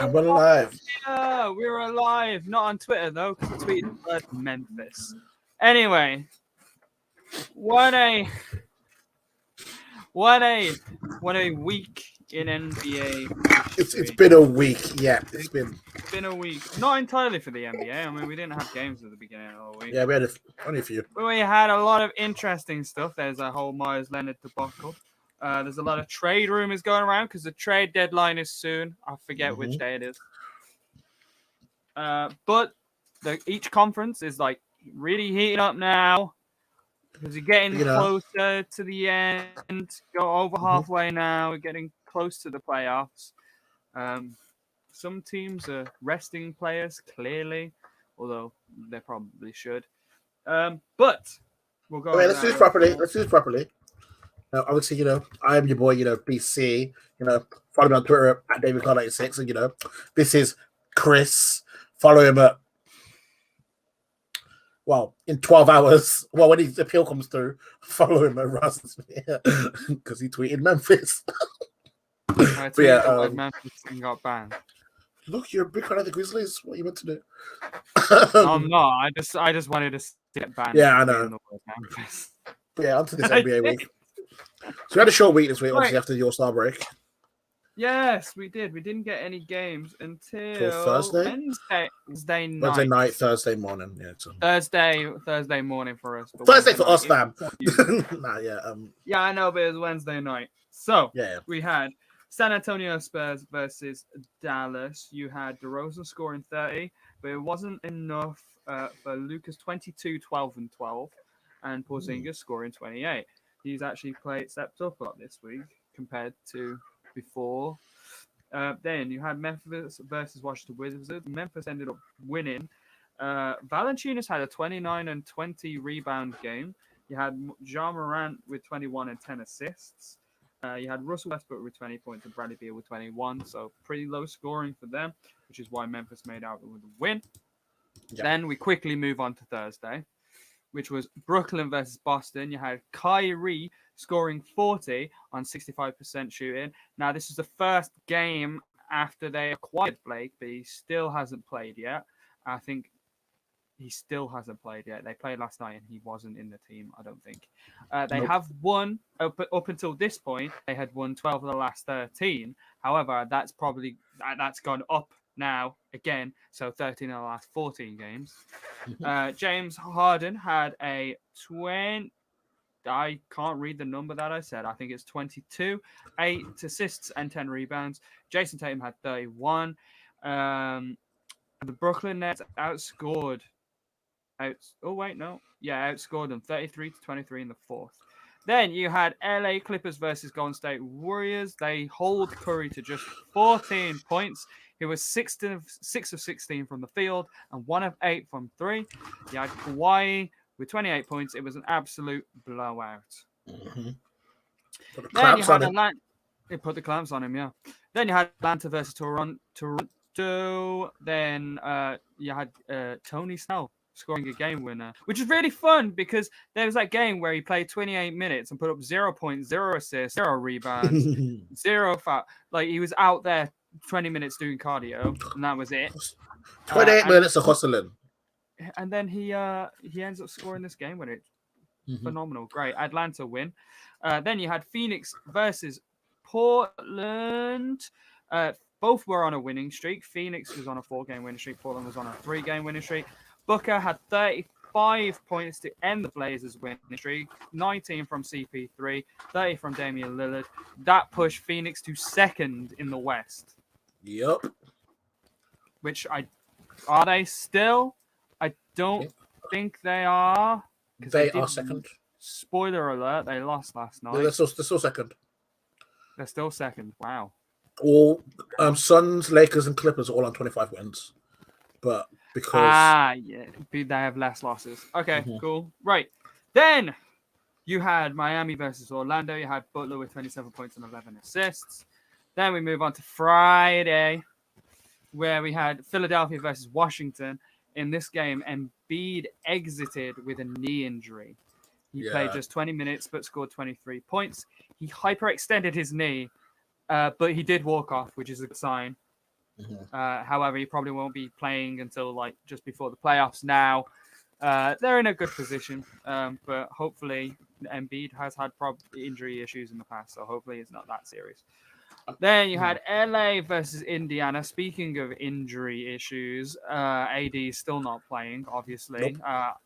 And we're live. Yeah, we're alive. Not on Twitter though, because I tweeted the word Memphis. Anyway, what a week in NBA It's history. been a week. Yeah, it's been a week. Not entirely for the NBA. I mean, we didn't have games at the beginning of the week. Yeah, we had only a few. But we had a lot of interesting stuff. There's a whole Myers Leonard debacle. There's a lot of trade rumors going around because the trade deadline is soon. I forget which day it is. But each conference is like really heating up now because you're getting closer to the end. Go over halfway now. We're getting close to the playoffs. Some teams are resting players clearly, although they probably should. But we'll go. Okay, let's do this properly. Obviously, I am your boy, BC. Follow me on Twitter at DavidClark96, and this is Chris. Follow him at in 12 hours. Well, when his appeal comes through, follow him at Russ because he tweeted Memphis. Memphis and got banned. Look, you're a big fan of the Grizzlies. What are you meant to do? I'm not. I just wanted to get banned. Yeah, I know. But yeah, onto this NBA week. So we had a short week this week, obviously, after the All-Star break. Yes, we did. We didn't get any games until Thursday night. Thursday morning. Yeah, Thursday morning for us. Thursday for us, fam. Yeah, I know, but it was Wednesday night. So we had San Antonio Spurs versus Dallas. You had DeRozan scoring 30, but it wasn't enough for Lucas 22, 12, and 12, and Porzingis scoring 28. He's actually stepped up a lot this week compared to before. Then you had Memphis versus Washington Wizards. Memphis ended up winning. Valanciunas had a 29 and 20 rebound game. You had Ja Morant with 21 and 10 assists. You had Russell Westbrook with 20 points and Bradley Beal with 21. So pretty low scoring for them, which is why Memphis made out with a win. Yep. Then we quickly move on to Thursday, which was Brooklyn versus Boston. You had Kyrie scoring 40 on 65% shooting. Now, this is the first game after they acquired Blake, but he still hasn't played yet. I think he still hasn't played yet. They played last night, and he wasn't in the team, I don't think. They have won, up until this point, they had won 12 of the last 13. However, that's gone up now again, so 13 of the last 14 games. James Harden had a 20. I can't read the number that I said. I think it's 22, 8 assists and 10 rebounds. Jason Tatum had 31. The Brooklyn Nets outscored them 33-23 in the fourth. Then you had LA Clippers versus Golden State Warriors. They hold Curry to just 14 points. He was 6 of 16 from the field and 1 of 8 from 3. You had Kawhi with 28 points. It was an absolute blowout. Mm-hmm. Then you had Atlanta. They put the clamps on him, yeah. Then you had Atlanta versus Toronto. Then you had Tony Snell scoring a game winner, which is really fun because there was that game where he played 28 minutes and put up 0 points, 0 assists, 0 rebounds, 0 foul. Like, he was out there 20 minutes doing cardio, and that was it. 28 minutes of hustling. And then he ends up scoring this game winner. Phenomenal. Great. Atlanta win. Then you had Phoenix versus Portland. Both were on a winning streak. Phoenix was on a 4-game winning streak. Portland was on a 3-game winning streak. Booker had 35 points to end the Blazers' winning streak. 19 from CP3, 30 from Damian Lillard. That pushed Phoenix to second in the West. Yep. Are they still? I don't think they are. They are second. Spoiler alert, they lost last night. They're still second. They're still second. Wow. All Suns, Lakers, and Clippers are all on 25 wins. But because... they have less losses. Okay, cool. Right. Then you had Miami versus Orlando. You had Butler with 27 points and 11 assists. Then we move on to Friday, where we had Philadelphia versus Washington. In this game, Embiid exited with a knee injury. He played just 20 minutes, but scored 23 points. He hyperextended his knee, but he did walk off, which is a good sign. However, he probably won't be playing until like just before the playoffs now. They're in a good position, but hopefully Embiid has had injury issues in the past, so hopefully it's not that serious. Then you had LA versus Indiana. Speaking of injury issues, AD is still not playing, obviously. Nope.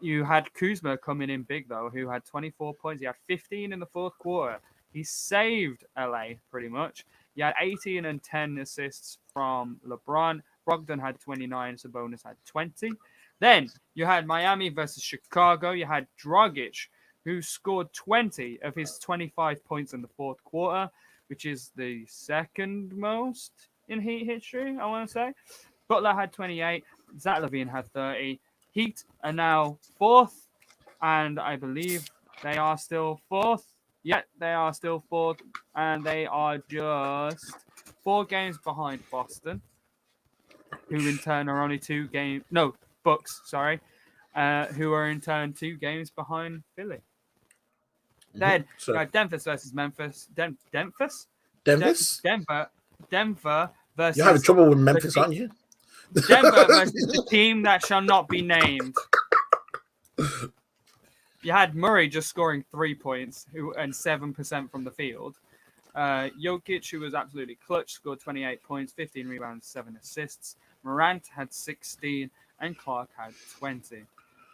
You had Kuzma coming in big, though, who had 24 points. He had 15 in the fourth quarter. He saved LA, pretty much. He had 18 and 10 assists from LeBron. Brogdon had 29. Sabonis had 20. Then you had Miami versus Chicago. You had Dragic, who scored 20 of his 25 points in the fourth quarter, which is the second most in Heat history, I want to say. Butler had 28. Zach LaVine had 30. Heat are now fourth, and I believe they are still fourth. Yeah, they are still fourth, and they are just 4 games behind Boston, who in turn are only 2 games. No, Bucks, sorry, who are in turn 2 games behind Philly. Then you had Denver versus Memphis. Denver versus. You're having trouble with Memphis, aren't you? Denver versus the team that shall not be named. You had Murray just scoring 3 points and 7% from the field. Jokic, who was absolutely clutch, scored 28 points, 15 rebounds, 7 assists. Morant had 16, and Clark had 20.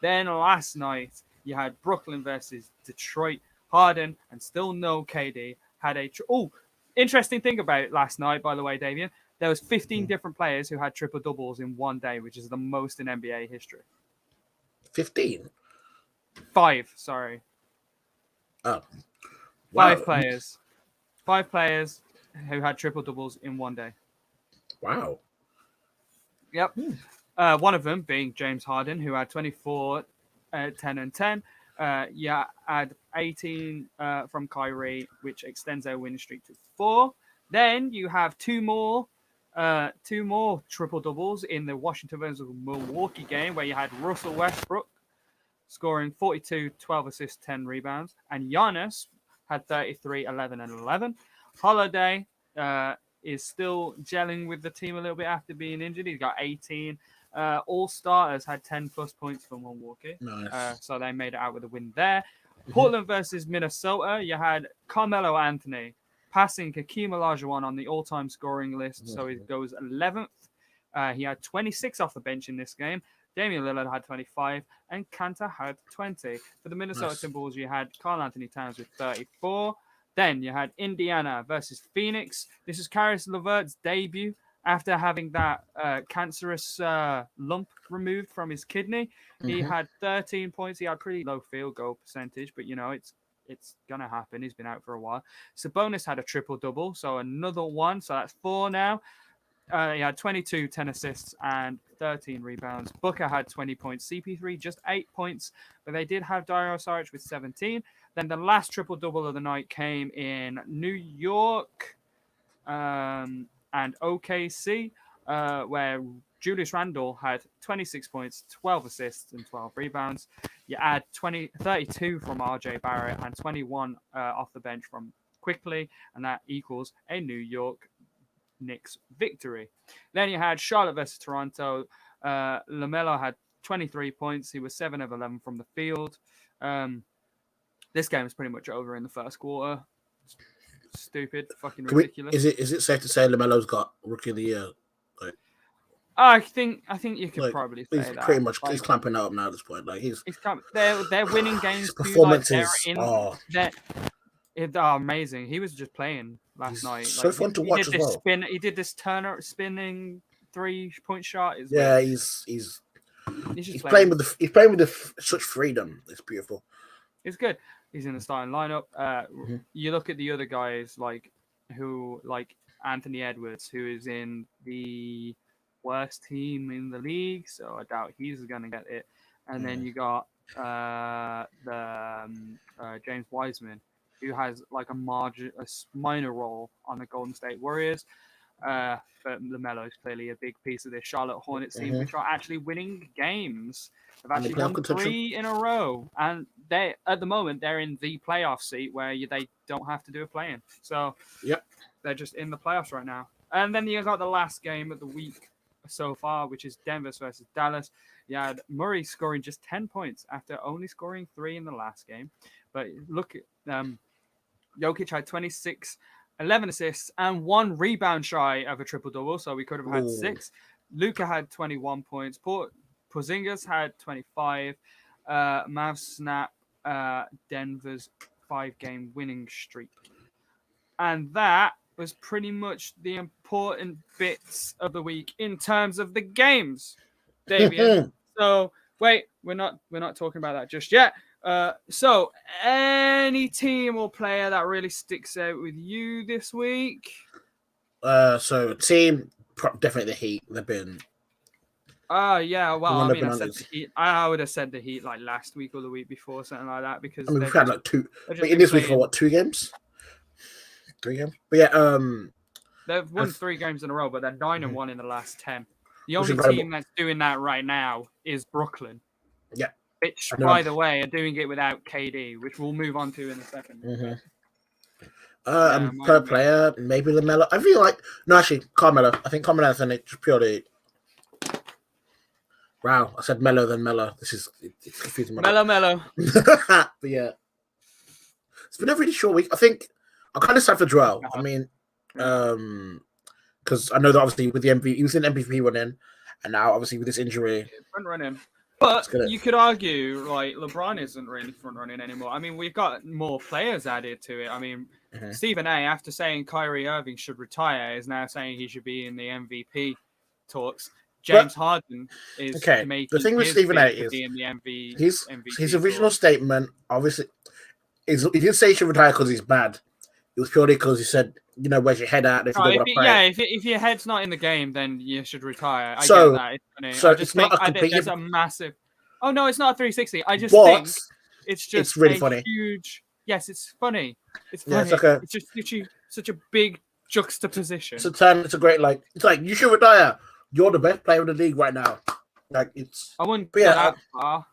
Then last night, you had Brooklyn versus Detroit. Harden, and still no KD, had a... interesting thing about last night, by the way, Davian. There was 15 different players who had triple-doubles in one day, which is the most in NBA history. 15? 5, sorry. Oh. Wow. 5 players. 5 players who had triple-doubles in one day. Wow. Yep. One of them being James Harden, who had 24, 10, and 10. Yeah, add 18 from Kyrie, which extends their win streak to 4. Then you have 2 more triple doubles in the Washington versus Milwaukee game, where you had Russell Westbrook scoring 42, 12 assists, 10 rebounds, and Giannis had 33, 11, and 11. Holiday is still gelling with the team a little bit after being injured. He's got 18. All starters had 10 plus points for Milwaukee. Nice. So they made it out with a win there. Portland versus Minnesota, you had Carmelo Anthony passing Hakeem Olajuwon on the all-time scoring list. So he goes 11th. He had 26 off the bench in this game. Damian Lillard had 25 and Kanter had 20. For the Minnesota Timberwolves, you had Karl Anthony Towns with 34. Then you had Indiana versus Phoenix. This is Caris LeVert's debut after having that cancerous lump removed from his kidney. He had 13 points. He had pretty low field goal percentage, but, you know, it's going to happen. He's been out for a while. Sabonis had a triple-double, so another one. So that's 4 now. He had 22, 10 assists, and 13 rebounds. Booker had 20 points. CP3 just 8 points, but they did have Dario Saric with 17. Then the last triple-double of the night came in New York and OKC, where Julius Randle had 26 points, 12 assists, and 12 rebounds. You add 32 from RJ Barrett and 21 off the bench from Quickly, and that equals a New York Knicks victory. Then you had Charlotte versus Toronto. LaMelo had 23 points. He was 7 of 11 from the field. This game is pretty much over in the first quarter. Stupid, fucking ridiculous. Is it safe to say LaMelo's got Rookie of the Year? Like, I think you could probably say that. Pretty much, he's clamping out now at this point. Like they're winning games. His performances are amazing. He was just playing last night. So fun to watch as well. He did this spinning 3-point shot. Yeah, he's playing with such freedom. It's beautiful. It's good. He's in the starting lineup. You look at the other guys like Anthony Edwards, who is in the worst team in the league, so I doubt he's going to get it. And then you got James Wiseman, who has like a minor role on the Golden State Warriors. But LaMelo is clearly a big piece of this Charlotte Hornets team, which are actually winning games. They've actually won 3 in a row, and at the moment they're in the playoff seat where they don't have to do a play-in. So they're just in the playoffs right now. And then you got the last game of the week so far, which is Denver versus Dallas. You had Murray scoring just 10 points after only scoring 3 in the last game. But look, Jokic had 26, 11 assists, and 1 rebound shy of a triple-double, so we could have had 6. Luka had 21 points. Porzingis had 25. Mavs snap Denver's 5-game winning streak. And that was pretty much the important bits of the week in terms of the games, Davian. So wait, we're not talking about that just yet. So any team or player that really sticks out with you this week? So team, definitely the Heat. They've been. Yeah. Well, I mean, I would have said the Heat like last week or the week before, something like that, because we've had like 2. But in this week for what, 2 games? 3 games. But yeah, they've won 3 games in a row, but they're 9-1 in the last 10. The only team that's doing that right now is Brooklyn. Yeah. Which, by the way, are doing it without KD, which we'll move on to in a second. Per player, maybe LaMelo. I feel like Carmelo. I think Carmelo and it's purely. Wow, I said Melo then Melo. It's confusing. Melo. But yeah, it's been a really short week. I think I'm kind of sad for Joel. I mean, because I know that obviously with the MVP, he was in MVP running, and now obviously with this injury, front running. But you could argue, like, LeBron isn't really front running anymore. I mean, we've got more players added to it. I mean, Stephen A, after saying Kyrie Irving should retire, is now saying he should be in the MVP talks. James Harden is making the thing with Stephen A is in the MVP. His original statement, obviously, he didn't say he should retire because he's bad. It was purely because he said, where's your head at? If you don't want to play. Yeah, if your head's not in the game, then you should retire. I get that. It's funny. So it's not a complete. There's a massive. Oh no, it's not a 360. I just think it's just it's really funny. Huge. Yes, it's funny. It's funny. Yeah, it's just such a big juxtaposition. It's a great It's like you should retire. You're the best player in the league right now. Like it's. I wouldn't go that far.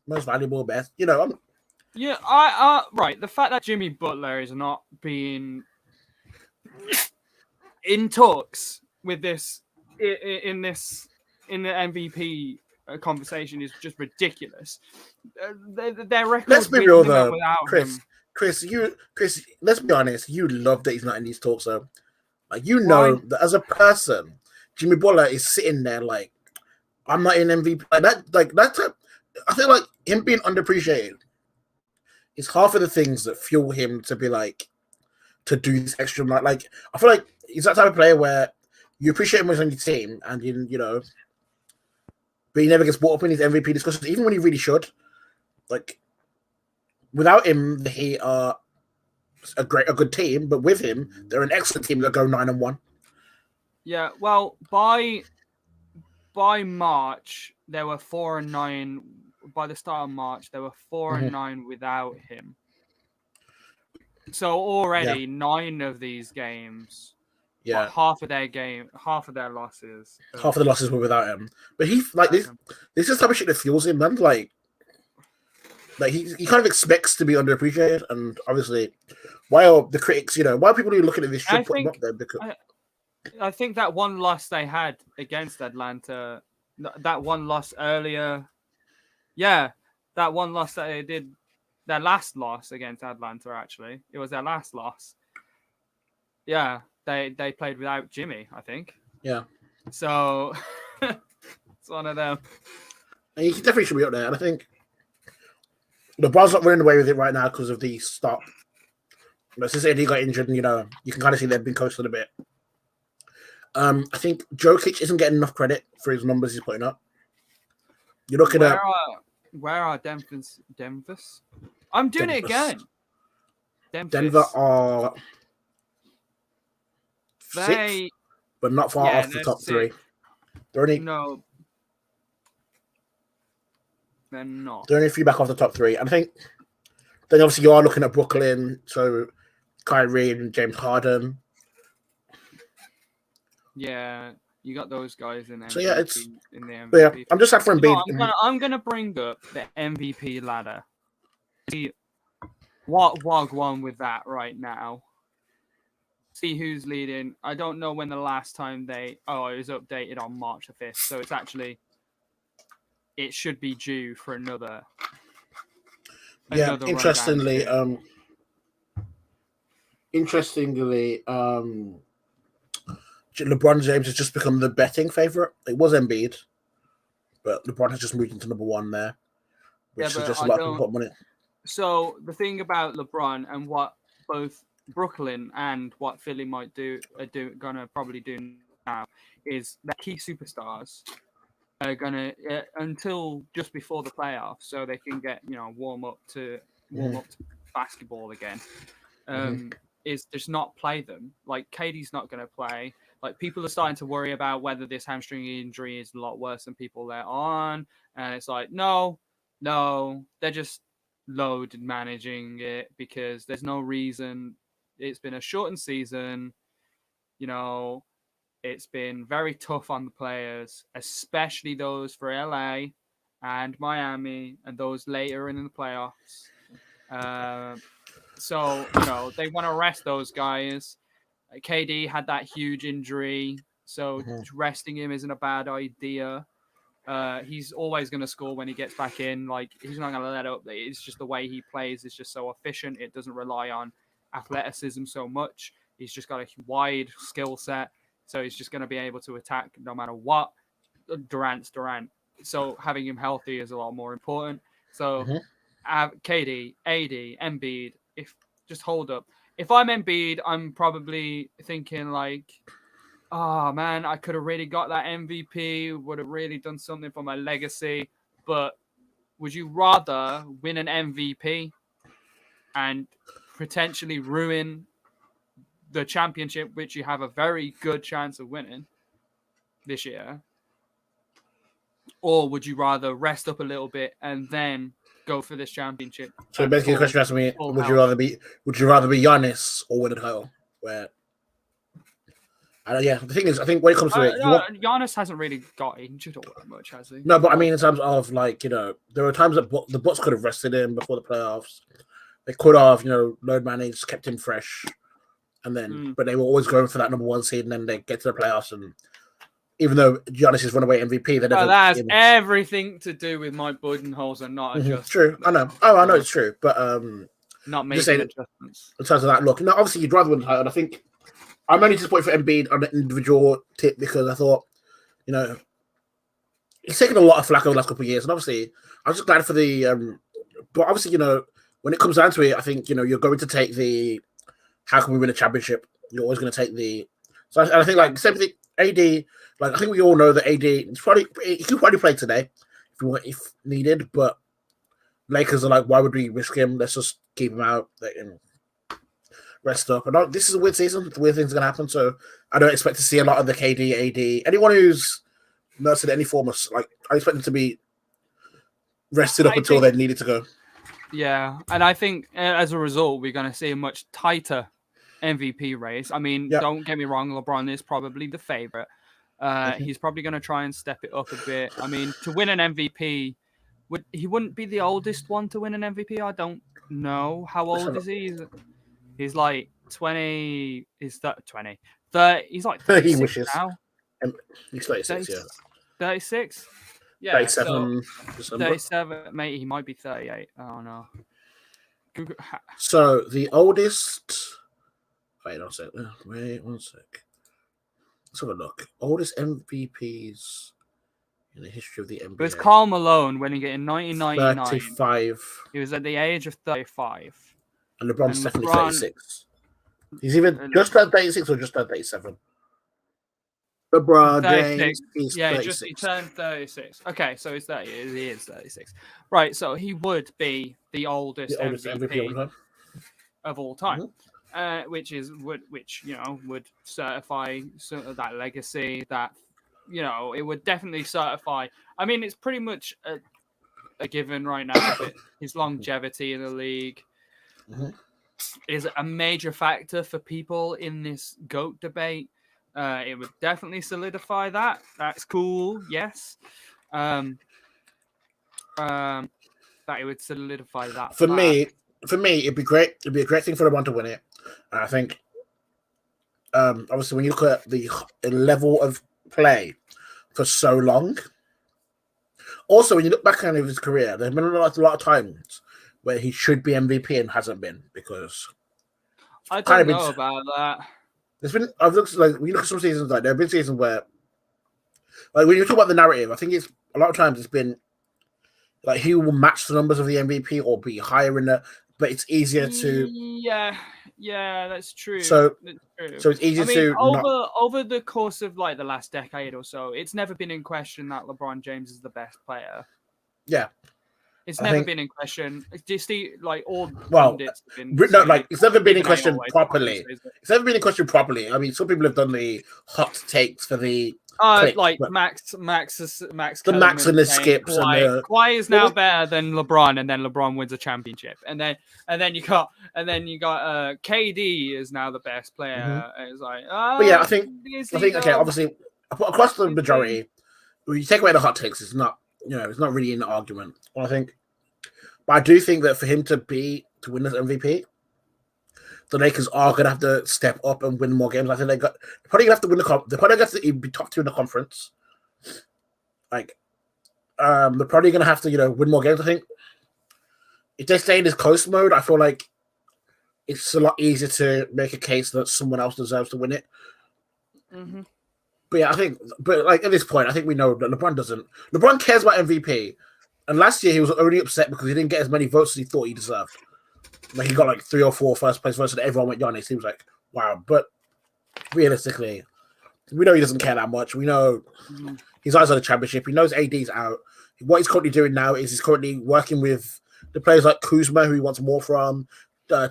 Most valuable, best. Yeah, right. The fact that Jimmy Butler is not being in talks with this in the MVP conversation is just ridiculous. Their record. Let's be real though, Chris. Let's be honest. You love that he's not in these talks, though. Like that as a person, Jimmy Butler is sitting there like, I'm not in MVP. I feel like him being underappreciated is half of the things that fuel him to be like, to do this extra. Like I feel like he's that type of player where you appreciate him when he's on your team, and but he never gets brought up in his MVP discussions, even when he really should. Like without him, the Heat are a good team, but with him, they're an excellent team that go 9-1. Yeah, well, by March, there were 4-9. By the start of March, there were 4-9 without him. So already 9 of these games, half of their losses. Half of the losses were without him. But this is the type of shit that fuels him, man. Like he kind of expects to be underappreciated, and obviously, while the critics, why people who look at this should put him up there because I think that one loss they had against Atlanta, that one loss earlier, that one loss that they did, their last loss against Atlanta, actually, it was their last loss. Yeah, they played without Jimmy, I think. Yeah. So it's one of them. And he definitely should be up there, and I think. LeBron's not running away with it right now because of the stop. Since AD got injured, and you can kind of see they've been coasting a bit. I think Jokic isn't getting enough credit for his numbers he's putting up. You're looking at where are Denver's? I'm doing it again. Denver are 6th, but not far off the top 3. They're only they're not. They're only a few back off the top 3. And I think then obviously you are looking at Brooklyn, so Kyrie and James Harden. Yeah, you got those guys in MVP, so yeah, it's in the MVP. But yeah, I'm just sad for Embiid. I'm gonna bring up the MVP ladder. See what Wog won with that right now. see who's leading. I don't know when the last time it was updated on March the 5th. So it's actually, it should be due for another. Yeah, interestingly, LeBron James has just become the betting favorite. It was Embiid, but LeBron has just moved into number one there, which suggests a lot of people put money. So the thing about LeBron and what both Brooklyn and what Philly might gonna probably do now is their key superstars are gonna until just before the playoffs, so they can get warm up to basketball again. Is just not play them. Like KD's not gonna play. Like people are starting to worry about whether this hamstring injury is a lot worse than people let on, and it's like no, they're just load managing it because there's no reason. It's been a shortened season. It's been very tough on the players, especially those for LA and Miami and those later in the playoffs. So, they want to rest those guys. KD had that huge injury, so resting him isn't a bad idea. He's always going to score when he gets back in. Like, he's not going to let up. It's just the way he plays is just so efficient. It doesn't rely on athleticism so much. He's just got a wide skill set, so he's just going to be able to attack no matter what. Durant's Durant. So having him healthy is a lot more important. So KD, AD, Embiid, just hold up. If I'm Embiid, I'm probably thinking like, oh man, I could have really got that MVP, would have really done something for my legacy. But would you rather win an MVP and potentially ruin the championship, which you have a very good chance of winning this year? Or would you rather rest up a little bit and then go for this championship? So basically, the question asking me: Would you rather be Giannis or win a title? Where, the thing is, I think when it comes to it, Giannis hasn't really got injured all that much, has he? No, but I mean, in terms of there were times that the Bucks could have rested him before the playoffs. They could have, load managed, kept him fresh, and then, but they were always going for that number one seed, and then they get to the playoffs and. Even though Giannis is runaway MVP, that has everything to do with my Budenholzer not adjusting. True, I know. I know it's true, but not making adjustments. In terms of that, look, obviously you'd rather win the title. And I think I'm only disappointed for Embiid on an individual tip because I thought, he's taken a lot of flack over the last couple of years, and obviously I'm just glad for the. But obviously, when it comes down to it, I think you're going to take the how can we win a championship. You're always going to take the. So I think like same thing. AD. Like I think we all know that AD he could probably play today if needed, but Lakers are like, why would we risk him? Let's just keep him out and rest up. And this is a weird season. Weird things are gonna happen, so I don't expect to see a lot of the KD, AD, anyone who's nursing any form of I expect them to be rested up until they needed to go. Yeah, and I think as a result, we're gonna see a much tighter MVP race. I mean, don't get me wrong, LeBron is probably the favorite. He's probably going to try and step it up a bit. I mean, to win an MVP, he wouldn't be the oldest one to win an MVP? I don't know. How old is he? He's like 20. He's 20. 30, he's like 36 now. He's 36, 36? Yeah. 37. So 37, mate. He might be 38. Oh, no. So the oldest... Wait one sec. Let's have a look. Oldest MVPs in the history of the NBA. It was Karl Malone when he got in 1999. 35. He was at the age of 35. And LeBron's definitely 36. He's even just turned 36 or just turned 37. LeBron James is 36. He turned 36. Okay, so he's 30. He is 36. Right, so he would be the oldest MVP of all time. Mm-hmm. Which would certify sort of that legacy that it would definitely certify. I mean, it's pretty much a given right now. But his longevity in the league is a major factor for people in this GOAT debate. It would definitely solidify that. That's cool. Yes. That it would solidify that. For me, it'd be great. It'd be a great thing for LeBron to win it. I think obviously when you look at the level of play for so long. Also, when you look back on his career, there's been a lot of times where he should be MVP and hasn't been because I don't know about that. There's been I've looked like when you look at some seasons like there have been seasons where like when you talk about the narrative, I think it's a lot of times it's been like he will match the numbers of the MVP or be higher in the, but it's easier to. Yeah, that's true. So it's easier to over the course of like the last decade or so, it's never been in question that LeBron James is the best player. Yeah. It's never been in question. Just like all pundits it's never been in question properly. It's never been in question properly. I mean, some people have done the hot takes for the like Max, the Max and the skips Kawhi is now better than LeBron, and then LeBron wins a championship, and then you got KD is now the best player. Mm-hmm. It's like, but yeah, I think okay, obviously across the majority, when you take away the hot takes, it's not it's not really an argument. I think, but I do think that for him to win this MVP, the Lakers are going to have to step up and win more games. I think they're probably going to have to win they're probably going to have to be top 2 in the conference. Like, they're probably going to have to, win more games. I think if they stay in this coast mode, I feel like it's a lot easier to make a case that someone else deserves to win it. Mm-hmm. But yeah, at this point, I think we know that LeBron doesn't. LeBron cares about MVP, and last year he was already upset because he didn't get as many votes as he thought he deserved. Like he got like 3 or 4 first place votes, and everyone went Giannis. He was like, "Wow!" But realistically, we know he doesn't care that much. We know his eyes on the championship. He knows AD's out. What he's currently doing now is he's currently working with the players like Kuzma, who he wants more from,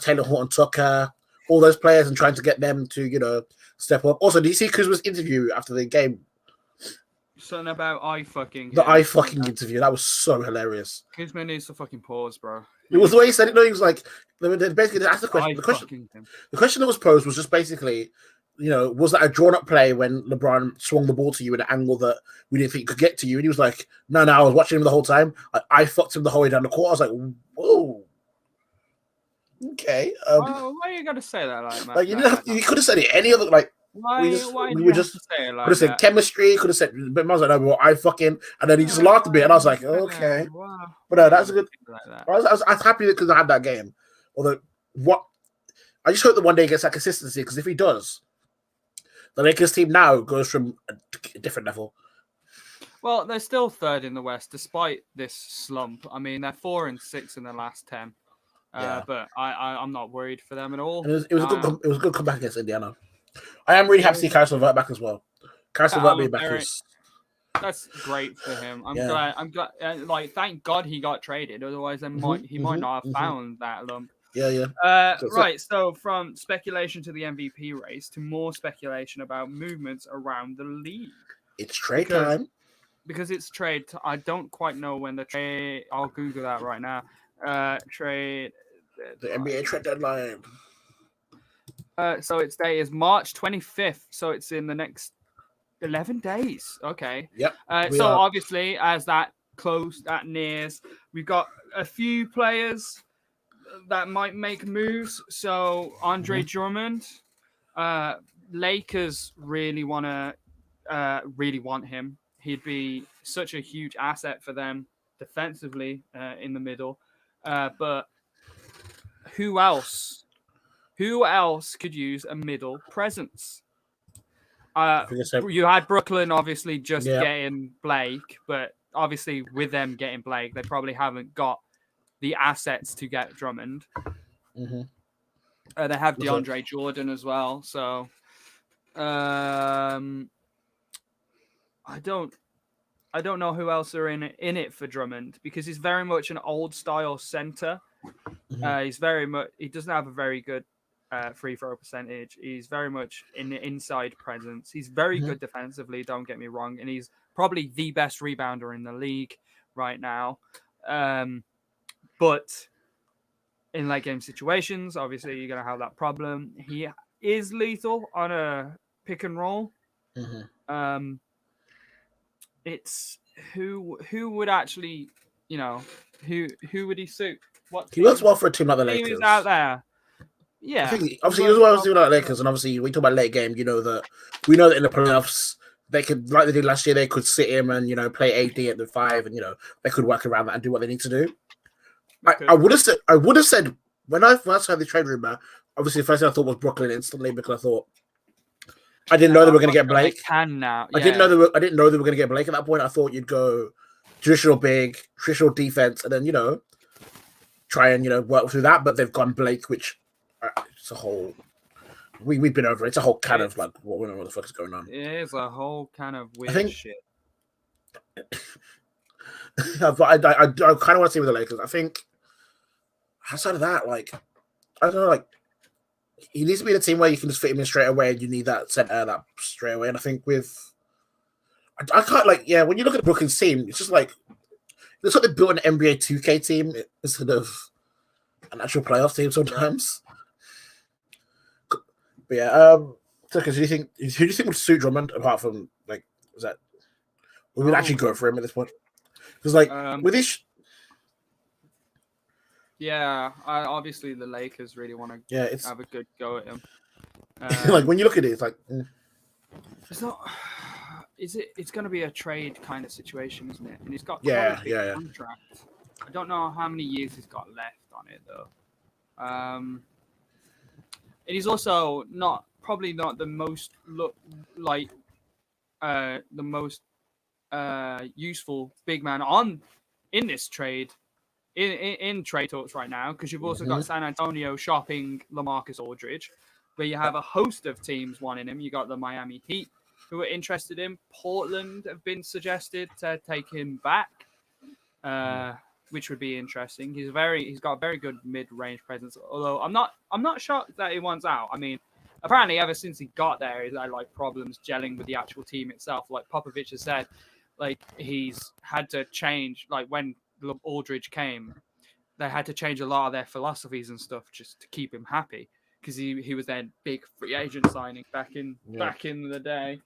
Taylor Horton Tucker, all those players, and trying to get them to step up. Also, did you see Kuzma's interview after the game? Something about eye fucking. The eye fucking interview. That was so hilarious. Kuzma needs to fucking pause, bro. It was the way he said it. No, he was like, basically, they asked the question. The question that was posed was just basically, was that a drawn-up play when LeBron swung the ball to you at an angle that we didn't think he could get to you? And he was like, no, I was watching him the whole time. I fucked him the whole way down the court. I was like, whoa. Okay. Why you got to say that like that? Like, you could have said it any other, like, why you just say it like could have said chemistry, could have said, but I was like, no, well, I fucking, and then he just laughed a bit, and I was like, okay. Wow. But no, that's a good. Like that. I was happy because I had that game. Although, I just hope that one day he gets that consistency, because if he does, the Lakers team now goes from a different level. Well, they're still 3rd in the West, despite this slump. I mean, they're 4 and 6 in the last 10. But I'm not worried for them at all. And it was a good comeback against Indiana. I am really happy to see Caris LeVert back as well. Caris LeVert being back is. That's great for him. I'm glad. Like, thank God he got traded. Otherwise, he might not have found that lump. Yeah. Right. So from speculation to the MVP race to more speculation about movements around the league. It's trade time. Because it's trade. I don't quite know when the trade. I'll Google that right now. Trade. The NBA trade deadline. So its day is March 25th. So it's in the next 11 days. Okay. Yep. So obviously, as that nears, we've got a few players that might make moves. So Andre Drummond, Lakers really want him. He'd be such a huge asset for them defensively in the middle. But who else? Who else could use a middle presence? You had Brooklyn obviously getting Blake, but obviously with them getting Blake, they probably haven't got the assets to get Drummond. Mm-hmm. They have DeAndre Jordan as well, so I don't know who else are in it for Drummond, because he's very much an old style center. Mm-hmm. He doesn't have a very good free throw percentage. He's very much in the inside presence. He's very good defensively, don't get me wrong, and he's probably the best rebounder in the league right now. But in late game situations, obviously you're going to have that problem. He is lethal on a pick and roll. Mm-hmm. It's who would actually, who would he suit? He works well for a team like the Lakers. Team is out there. Yeah, I think obviously as well as doing like Lakers, and obviously when you talk about late game, we know that in the playoffs they could, like they did last year, they could sit him and play AD at the 5, and they could work around that and do what they need to do. I would have said when I first heard the trade rumor, obviously the first thing I thought was Brooklyn instantly, because I thought I didn't know they were going to get Blake. Now. Yeah. I didn't know they were going to get Blake at that point. I thought you'd go traditional big, traditional defense, and then try and work through that. But they've gone Blake, which it's a whole. We've been over it. It's a whole can of like what the fuck is going on. It is a whole kind of weird shit. But I kind of want to see with the Lakers. I think outside of that, like I don't know, like he needs to be in a team where you can just fit him in straight away, and you need that center that straight away. And I think I can't when you look at the Brooklyn's team, it's just like it looks like they built an NBA 2K team instead of an actual playoff team sometimes. But yeah, Tucker, who do you think would suit Drummond apart from we would actually go for him at this point? Because with this. Yeah, obviously the Lakers really want to have a good go at him. When you look at it, it's like it's not. It's going to be a trade kind of situation, isn't it? And he's got a contract. I don't know how many years he's got left on it though. And he's also probably not the most useful big man in this trade. In trade talks right now, because you've also got San Antonio shopping LaMarcus Aldridge, where you have a host of teams wanting him. You got the Miami Heat who are interested in. Portland have been suggested to take him back, which would be interesting. He's got a very good mid-range presence. Although I'm not shocked that he wants out. I mean, apparently ever since he got there, he's had problems gelling with the actual team itself. Like Popovich has said, he's had to change. When Aldridge came, they had to change a lot of their philosophies and stuff just to keep him happy, because he was their big free agent signing back in the day.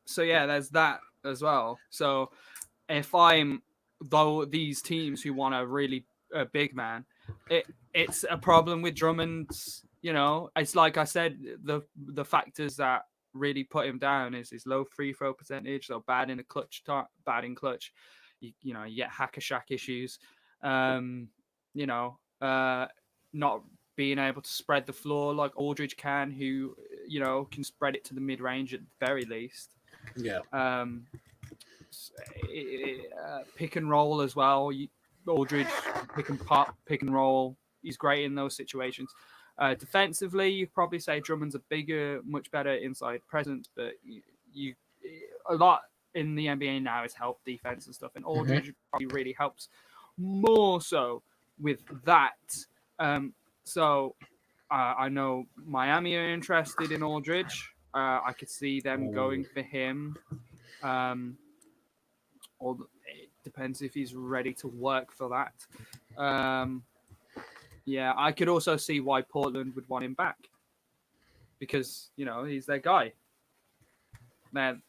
So yeah, there's that as well. So if these teams who want a really big man, it's a problem with Drummond's. It's like I said, the factors that really put him down is his low free throw percentage, so bad in clutch. You get hacker shack issues. Not being able to spread the floor like Aldridge can, who can spread it to the mid range at the very least. Yeah. Pick and roll as well. Aldridge pick and pop, pick and roll. He's great in those situations. Defensively, you probably say Drummond's much better inside presence, but a lot in the NBA now is help defense and stuff, and Aldridge probably really helps more so with that. So I know Miami are interested in Aldridge. I could see them going for him. Or it depends if he's ready to work for that. Yeah, I could also see why Portland would want him back, because he's their guy. Man,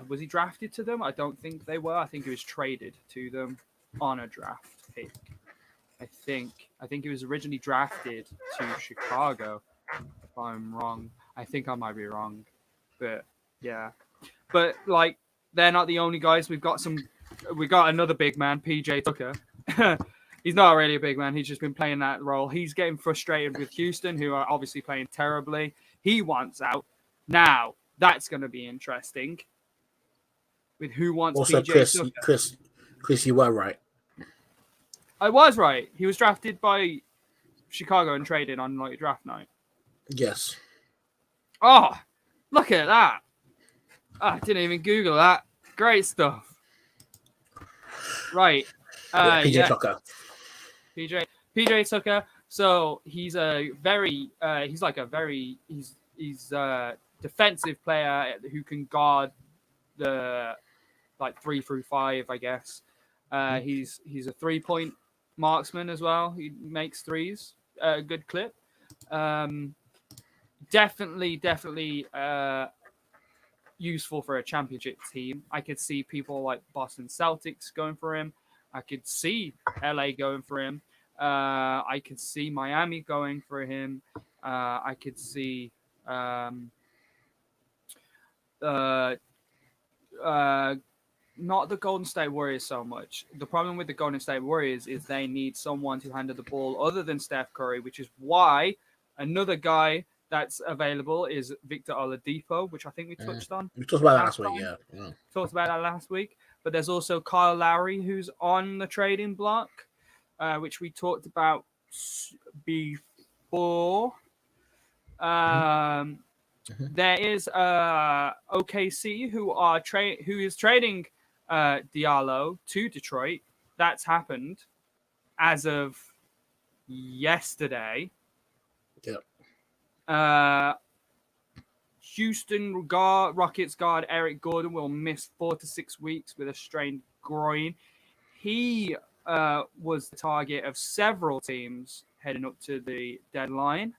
was he drafted to them? I don't think they were. I think he was traded to them on a draft pick. I think he was originally drafted to Chicago. If I'm wrong, I think I might be wrong, but yeah. But they're not the only guys. We got another big man, PJ Tucker. He's not really a big man. He's just been playing that role. He's getting frustrated with Houston, who are obviously playing terribly. He wants out. Now, that's going to be interesting. With who wants also, PJ Tucker. Chris, you were right. I was right. He was drafted by Chicago and traded on draft night. Yes. Oh, look at that. I didn't even Google that. Great stuff. Right. PJ Tucker. PJ Tucker. So he's a defensive player who can guard the 3 through 5, I guess. He's a 3-point marksman as well. He makes threes, a good clip. Definitely useful for a championship team. I could see people like Boston Celtics going for him. I could see LA going for him. I could see Miami going for him. I could see not the Golden State Warriors so much. The problem with the Golden State Warriors is they need someone to handle the ball other than Steph Curry, which is why another guy that's available is Victor Oladipo, which I think we touched on. We talked about that last week, yeah. Talked about that last week. But there's also Kyle Lowry, who's on the trading block, which we talked about before. There is OKC who is trading Diallo to Detroit. That's happened as of yesterday. Yep. Houston Rockets guard Eric Gordon will miss 4 to 6 weeks with a strained groin. He was the target of several teams heading up to the deadline.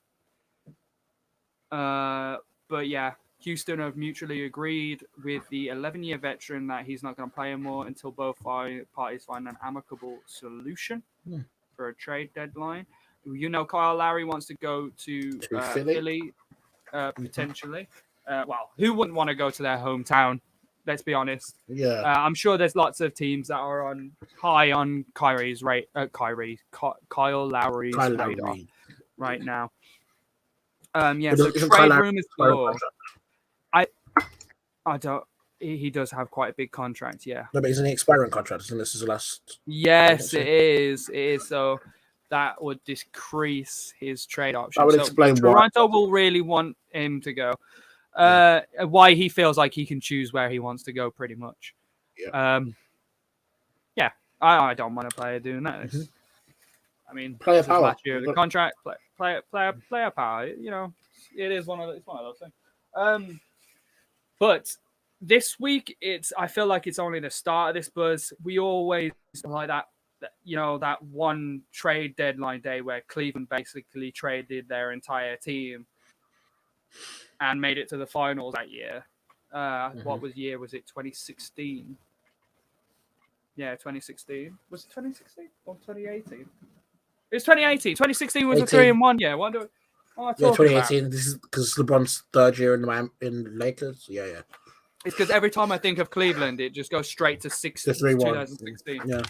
But yeah, Houston have mutually agreed with the 11-year veteran that he's not going to play anymore until both parties find an amicable solution for a trade deadline. You know, Kyle Lowry wants to go to Philly, potentially. Well, who wouldn't want to go to their hometown? Let's be honest. Yeah. I'm sure there's lots of teams that are high on Kyle Lowry's radar right now. Yeah, so trade rumors galore. I don't. He does have quite a big contract, yeah. No, but he's an expiring contract, and this is the last. Yes, it is. It is. So that would decrease his trade option. That would explain why Toronto will really want him to go. Why he feels like he can choose where he wants to go, pretty much. Yeah. Yeah. I don't want a player doing that. Mm-hmm. I mean, player power. Last year of the contract, player power. You know, it's one of those things. But this week, I feel like it's only the start of this buzz. We always like that, you know, that one trade deadline day where Cleveland basically traded their entire team and made it to the finals that year. What year was it? 2016. Yeah, 2016. Was it 2016 or 2018? It was 2018. 2016 was 18. A 3-1 year. What am I talking 2018. about? This is because LeBron's third year in Lakers. Yeah. It's because every time I think of Cleveland, it just goes straight to 2016. Yeah.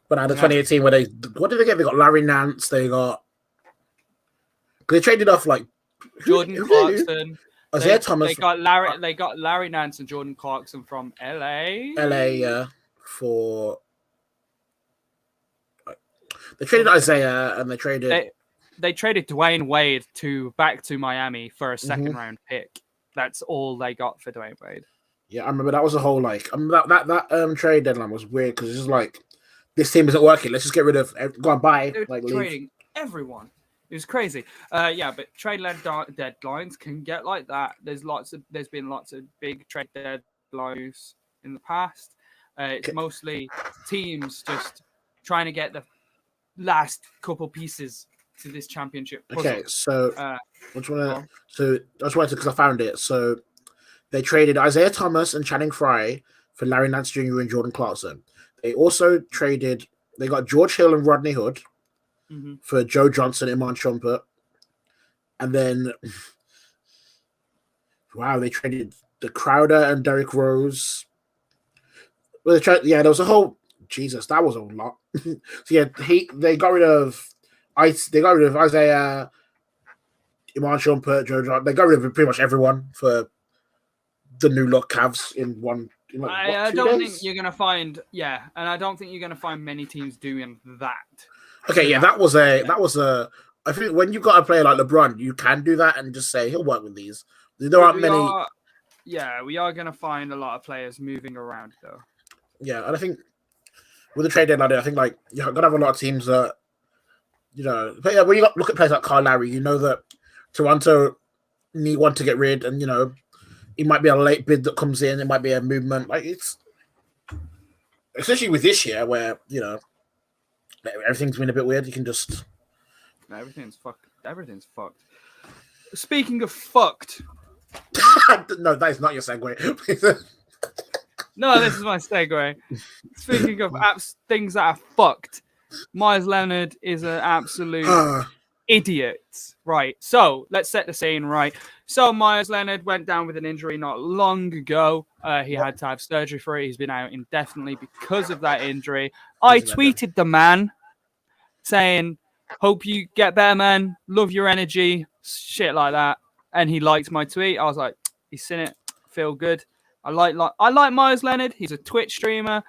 But out of 2018, where what did they get? They got Larry Nance. They traded off like Jordan Clarkson. Isaiah Thomas. They got Larry Nance and Jordan Clarkson from LA. LA, for. They traded Isaiah and they traded. They traded Dwayne Wade back to Miami for a second round pick. That's all they got for Dwayne Wade. Yeah, I remember that was a whole that trade deadline was weird because it's just like this team isn't working. Let's just get rid of go and buy trading everyone. It was crazy. But trade deadlines can get like that. There's been lots of big trade deadlines in the past. It's mostly teams just trying to get the last couple pieces to this championship puzzle. Okay, so I just wanted because I found it. So they traded Isaiah Thomas and Channing Frye for Larry Nance Jr. and Jordan Clarkson. They also they got George Hill and Rodney Hood for Joe Johnson and Iman Shumpert. And then they traded the Crowder and Derrick Rose. Well, there was a whole that was a lot. So yeah, they got rid of Isaiah, Iman Shumpert, Joe Johnson. They got rid of pretty much everyone for the new look Cavs in one. I don't think you're gonna find and I don't think you're gonna find many teams doing that. Okay, that was a. I think when you got a player like LeBron, you can do that and just say he'll work with these. There aren't many. We are gonna find a lot of players moving around though. Yeah, and I think with the trade deadline, I think you're gonna have a lot of teams that But yeah, when you look at players like Kyle Lowry, you know that Toronto want to get rid, and it might be a late bid that comes in. It might be a movement. It's especially with this year where everything's been a bit weird. You can just everything's fucked. Everything's fucked. Speaking of fucked, no, that is not your segue. No, this is my segue. Speaking of things that are fucked, Myers Leonard is an absolute idiot. Right. So let's set the scene. Right. So Myers Leonard went down with an injury not long ago. He had to have surgery for it. He's been out indefinitely because of that injury. I tweeted the man saying, "Hope you get better, man. Love your energy." Shit like that. And he liked my tweet. I was like, he's seen it. Feel good. I like Myers Leonard. He's a Twitch streamer.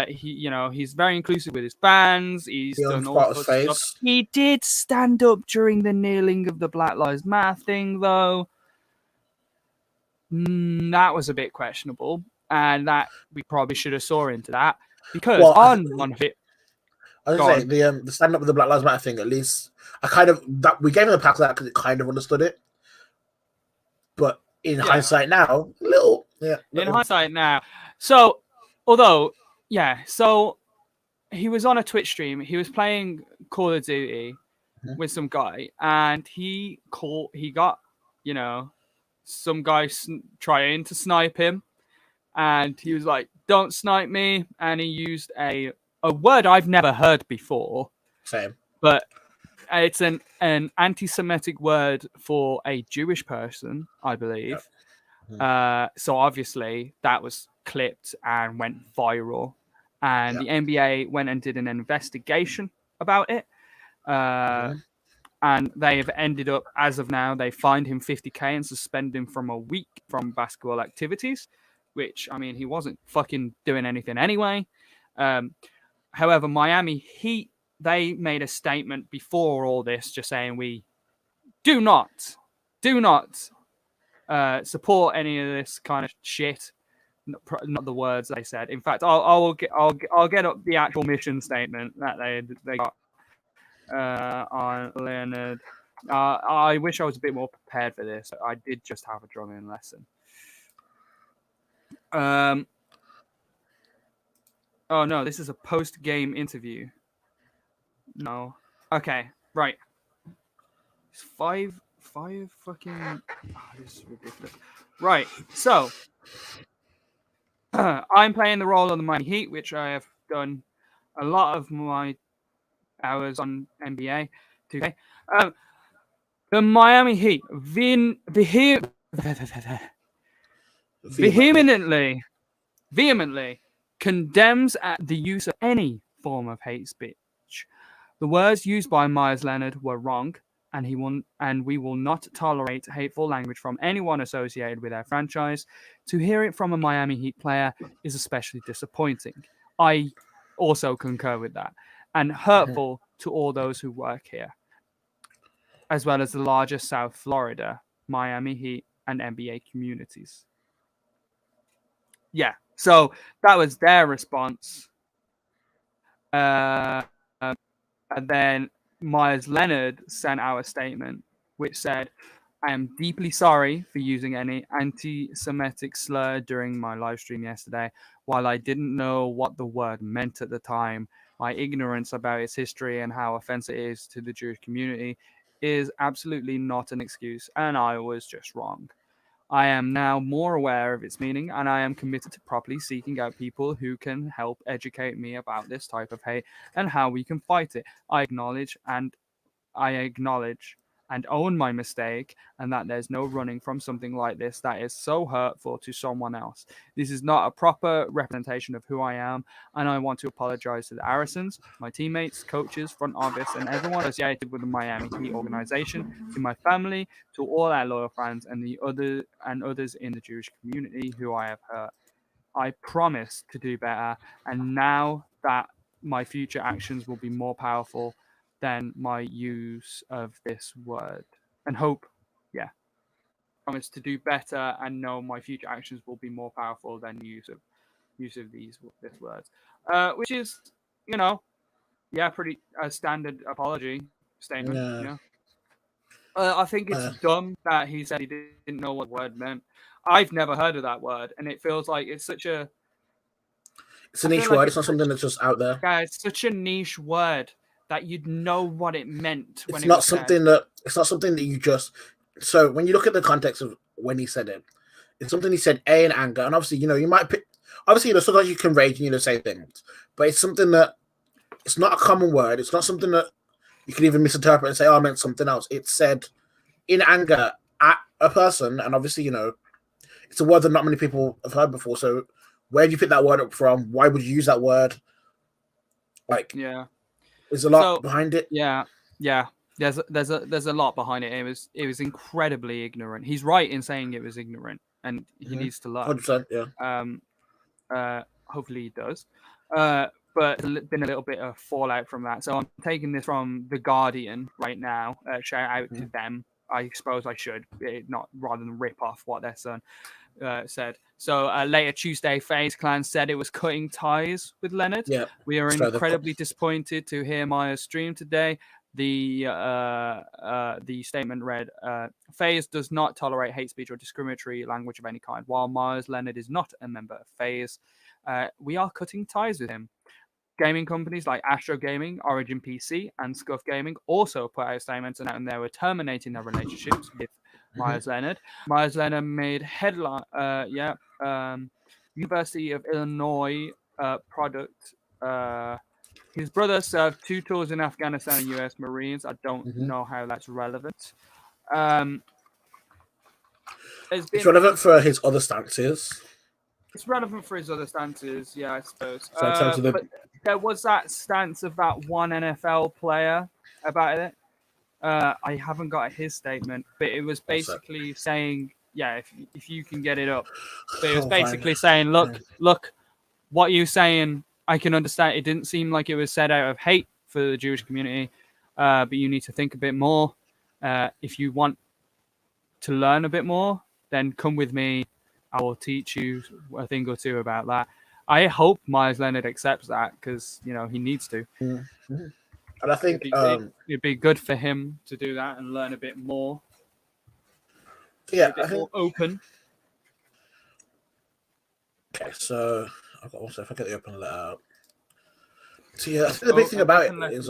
He's very inclusive with his fans. He's done all sorts of stuff. He did stand up during the kneeling of the Black Lives Matter thing, though. That was a bit questionable, and that we probably should have saw into that because on one of it. I was going to say the stand up with the Black Lives Matter thing. At least we gave him a pass that because it kind of understood it, but in hindsight now, little. In hindsight now, so although. Yeah, so he was on a Twitch stream. He was playing Call of Duty with some guy, and he got, some guy trying to snipe him, and he was like, "Don't snipe me," and he used a word I've never heard before. Same, but it's an anti-Semitic word for a Jewish person, I believe. Yep. So obviously that was clipped and went viral. And the NBA went and did an investigation about it. And they've ended up, as of now, they fined him $50K and suspended him from a week from basketball activities, which, I mean, he wasn't fucking doing anything anyway. However, Miami Heat, they made a statement before all this just saying we do not support any of this kind of shit. Not the words they said. In fact, I'll get up the actual mission statement that they got on Leonard. I wish I was a bit more prepared for this. I did just have a drumming lesson. Oh no, this is a post-game interview. No. Okay, right. It's five fucking. This is ridiculous. Right, so. I'm playing the role of the Miami Heat, which I have done a lot of my hours on NBA 2K. The Miami Heat vehemently condemns the use of any form of hate speech. The words used by Myers Leonard were wrong, and we will not tolerate hateful language from anyone associated with our franchise. To hear it from a Miami Heat player is especially disappointing. I also concur with that. And hurtful to all those who work here, as well as the larger South Florida, Miami Heat, and NBA communities. Yeah, so that was their response. And then Myers Leonard sent out a statement which said, "I am deeply sorry for using any anti-Semitic slur during my live stream yesterday. While I didn't know what the word meant at the time, my ignorance about its history and how offensive it is to the Jewish community is absolutely not an excuse, and I was just wrong. I am now more aware of its meaning, and I am committed to properly seeking out people who can help educate me about this type of hate and how we can fight it. I acknowledge and own my mistake, and that there's no running from something like this that is so hurtful to someone else. This is not a proper representation of who I am, and I want to apologize to the Arisons, my teammates, coaches, front office, and everyone associated with the Miami Heat organization, to my family, to all our loyal fans, and others in the Jewish community who I have hurt. I promise to do better, and now that my future actions will be more powerful than my use of this word, and hope, promise to do better and know my future actions will be more powerful than use of this words, which is, pretty standard apology statement. I think it's dumb that he said he didn't know what the word meant. I've never heard of that word, and it feels like it's such a. It's a niche word. It's not something that's just out there. Yeah, it's such a niche word that you'd know what it meant. It's not something that you just. So when you look at the context of when he said it, it's something he said in anger, and obviously, you might pick. Obviously, sometimes you can rage and say things, but it's something that it's not a common word. It's not something that you can even misinterpret and say, "Oh, I meant something else." It's said in anger at a person, and obviously, it's a word that not many people have heard before. So, where do you pick that word up from? Why would you use that word? Like, there's a lot behind it. Yeah. There's a lot behind it. It was incredibly ignorant. He's right in saying it was ignorant, and he needs to learn. 100%, yeah. Hopefully he does. But there's been a little bit of fallout from that. So I'm taking this from The Guardian right now. Shout out to them. I suppose I should, not rather than rip off what their son said. So later Tuesday, FaZe Clan said it was cutting ties with Leonard. Yeah, we are incredibly disappointed to hear Maya's stream today. The statement read, FaZe does not tolerate hate speech or discriminatory language of any kind. While Myers Leonard is not a member of FaZe, we are cutting ties with him. Gaming companies like Astro Gaming, Origin PC, and Scuff Gaming also put out statements announcing they were terminating their relationships with Myers Leonard. Myers Leonard made headline, University of Illinois product. His brother served 2 tours in Afghanistan and U.S. Marines. I don't know how that's relevant. It's relevant for his other stances. It's relevant for his other stances, yeah, I suppose. But there was that stance of that one NFL player about it. I haven't got his statement, but it was basically saying, if you can get it up. But it was basically saying, look, what you're saying, I can understand. It didn't seem like it was said out of hate for the Jewish community, but you need to think a bit more. If you want to learn a bit more, then come with me. I will teach you a thing or two about that. I hope Myers Leonard accepts that because, he needs to. Mm-hmm. And I think it'd be good for him to do that and learn a bit more. Yeah, I think more open. Okay, so I've got also if I get the open letter out. So yeah, I think the big thing about it is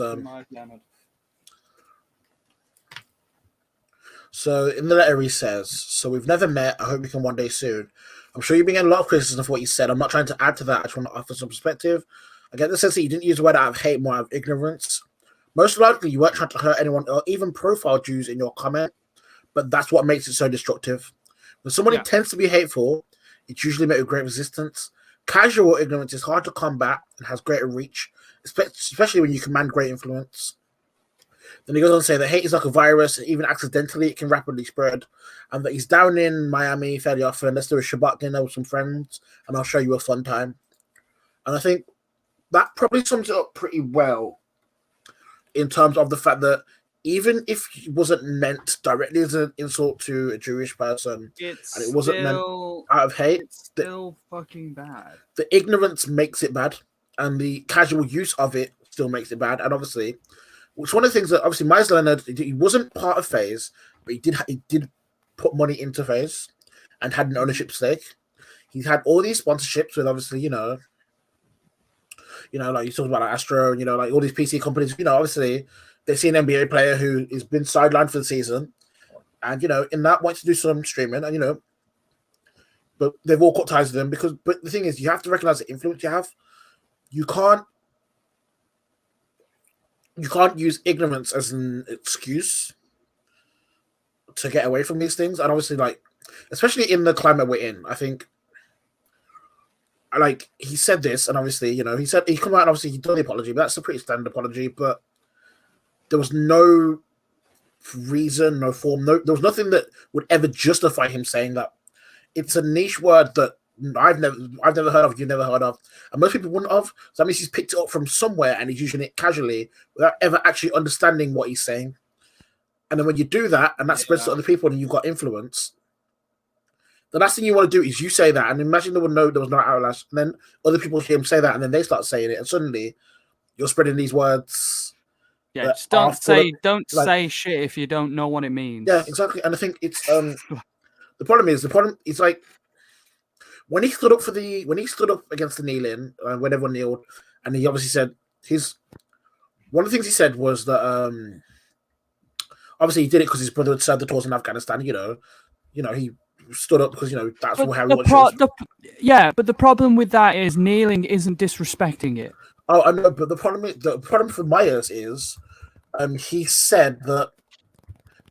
so in the letter he says, "So we've never met. I hope we can one day soon. I'm sure you've been getting a lot of criticism for what you said. I'm not trying to add to that. I just want to offer some perspective. I get the sense that you didn't use the word out of hate, more out of ignorance. Most likely you weren't trying to hurt anyone or even profile Jews in your comment, but that's what makes it so destructive. When someone intends to be hateful, it's usually met with great resistance. Casual ignorance is hard to combat and has greater reach, especially when you command great influence." Then he goes on to say that hate is like a virus, and even accidentally it can rapidly spread, and that he's down in Miami fairly often. Let's do a Shabbat dinner with some friends, and I'll show you a fun time. And I think that probably sums it up pretty well in terms of the fact that even if it wasn't meant directly as an insult to a Jewish person, and it wasn't meant out of hate, it's still fucking bad. The ignorance makes it bad, and the casual use of it still makes it bad. And obviously, it's one of the things that obviously Myers Leonard, he wasn't part of FaZe, but he did put money into FaZe and had an ownership stake. He's had all these sponsorships with obviously, like you talked about like Astro, like all these PC companies, obviously they see an NBA player who has been sidelined for the season, and in that wants to do some streaming, and but they've all cut ties with them but the thing is, you have to recognize the influence you have. You can't use ignorance as an excuse to get away from these things. And obviously, especially in the climate we're in, I think, he said this, and obviously, he said he come out and obviously he done the apology, but that's a pretty standard apology. But there was no reason, no form, there was nothing that would ever justify him saying that. It's a niche word that I've never heard of, you've never heard of, and most people wouldn't have. So that means he's picked it up from somewhere and he's using it casually without ever actually understanding what he's saying. And then when you do that, and that spreads to other people, and you've got influence, the last thing you want to do is you say that, and imagine there was no outlash, and then other people hear him say that, and then they start saying it, and suddenly you're spreading these words. Yeah, just don't say shit if you don't know what it means. Yeah, exactly. And I think it's the problem is like, when he stood up against the kneeling, when everyone kneeled, and he obviously said one of the things he said was that obviously he did it because his brother had served the tours in Afghanistan. He stood up because how he wants. Yeah, but the problem with that is kneeling isn't disrespecting it. Oh, I know, but the problem for Myers is, he said that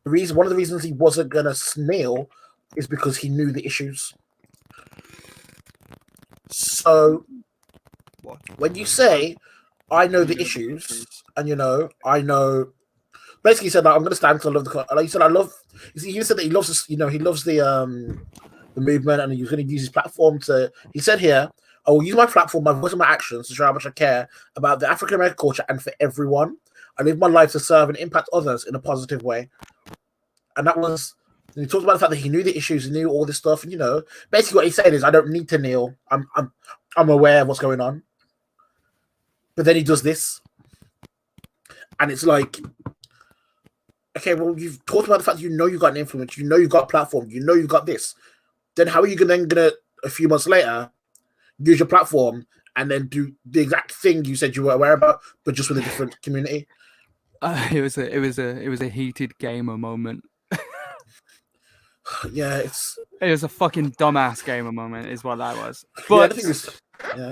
one of the reasons he wasn't gonna kneel is because he knew the issues. So, when you say, "I know the issues," and I know, basically, he said like, I'm gonna stand because I love the. Like he said, I love. He said that he loves, he loves the movement, and he was going to use his platform to. He said here, I will use my platform, my voice, and my actions to show how much I care about the African American culture and for everyone. I live my life to serve and impact others in a positive way. And that was. And he talked about the fact that he knew the issues, he knew all this stuff, and basically what he said is, I don't need to kneel. I'm aware of what's going on. But then he does this, and it's like, okay, well, you've talked about the fact that you've got an influence, you've got a platform, you've got this. Then how are you gonna a few months later use your platform and then do the exact thing you said you were aware about, but just with a different community? It was a heated gamer moment. Yeah, it was a fucking dumbass gamer moment, is what that was. But the thing is,